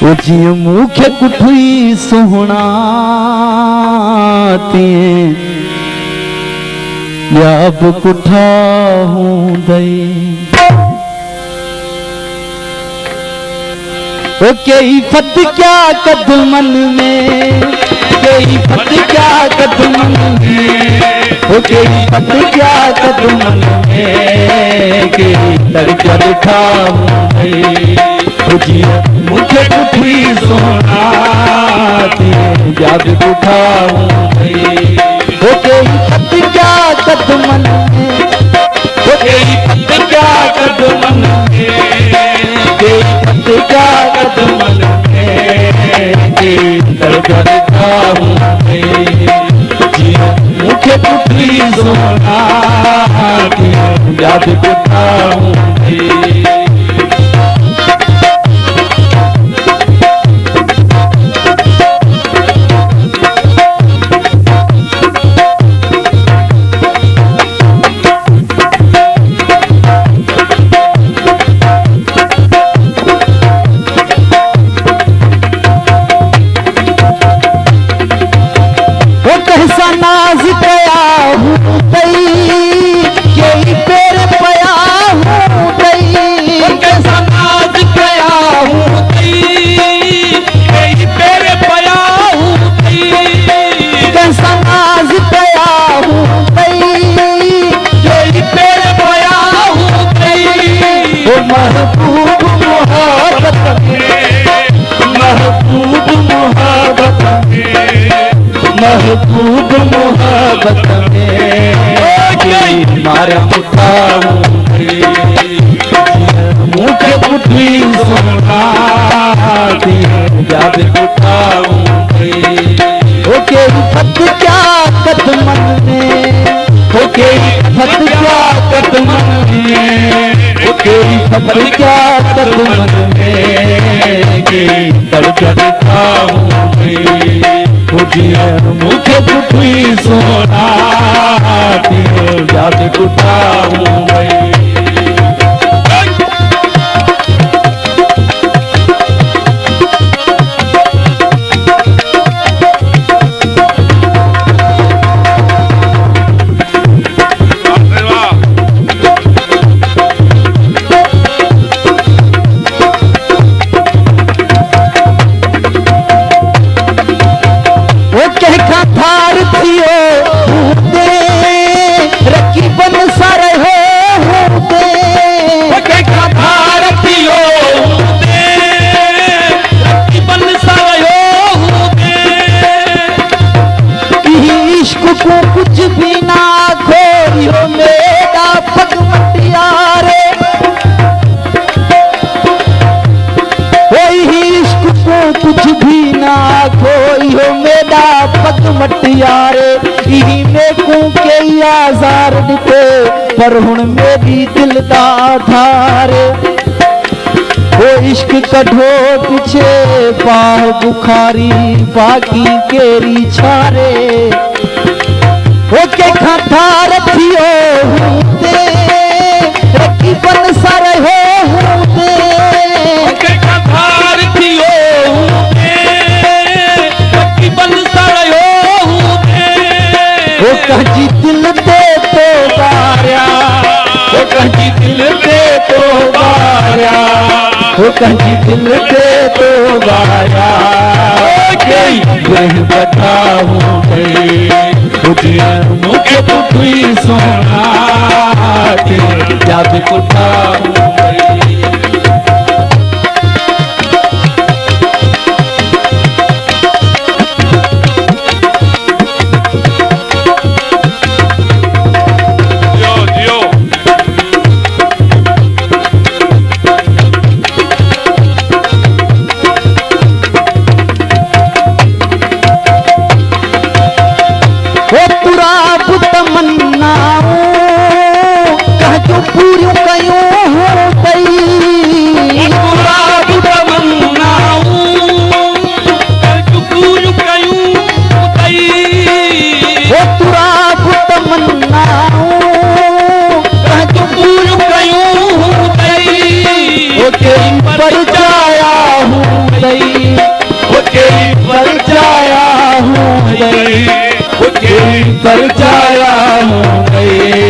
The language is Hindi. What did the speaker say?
जीअं मूंखे कुठुई सुहिणा तीअं ॿिया बि कुठा हूंदई। ओ कई फत क्या कदमन में, कई फत क्या कदमन में, ओ कई फत क्या कदमन में, कई दर्जा दिखा हूंदई। मुझे कुठी सोना ॿिया बि कुठा हूंदई। ओ कई फत क्या कदमन में, ओ कई फत क्या कदमन में, कई फत क्या कदमन में, कई दर्जा दिखा हूंदई। मुझे कुठी सोना ॿिया बि कुठा हूंदई। नाज कया हूँ तई, कई पेर पया हूँ तई, कैसा नाज कया हूँ तई, कई पेर पया हूँ तई, कैसा नाज कया हूँ तई, कई पेर पया हूँ तई। ओ महबूब मोहब्बत में, महबूब मोहब्बत में, महबूब मोहब्बत में मारा उठाऊंगी। मुझे कुठी सोना ॿिया बि उठाऊंगी। ओ कई फत क्या कदमन में, ओ कई फत क्या कदमन में, ओ कई फत क्या कदमन में, कई दर्जा दिखाऊंगी। मुझे कुठी सोना ॿिया बि कुठा हूंदई। कुछ भी ना खोइयो मेरा पगमटिया रे, कोई इश्क को कुछ भी ना खोइयो मेरा पगमटिया रे। इही में को के आज़ार दिते पर हुन मेरी दिल दा धारे। वो इश्क कढो पीछे पाह बुखारी बाकी केरी छारे। ओ के खाधार थियो हूंदे रखी बन सारे हो हूंदे, ओ के खाधार थियो हूंदे रखी बन सारे हो हूंदे। ओ कंजी दिल ते तो बारिया, ओ कंजी दिल ते तो बारिया, ओ कंजी दिल ते तो बारिया। कई वह बताऊं मुझे कुठी सोना ॿिया बि कुठा हूंदई। पूरियूं कयूं हो तई, तेरी पर जाया हूँ गई, तेरी पर जाया हूँ गई।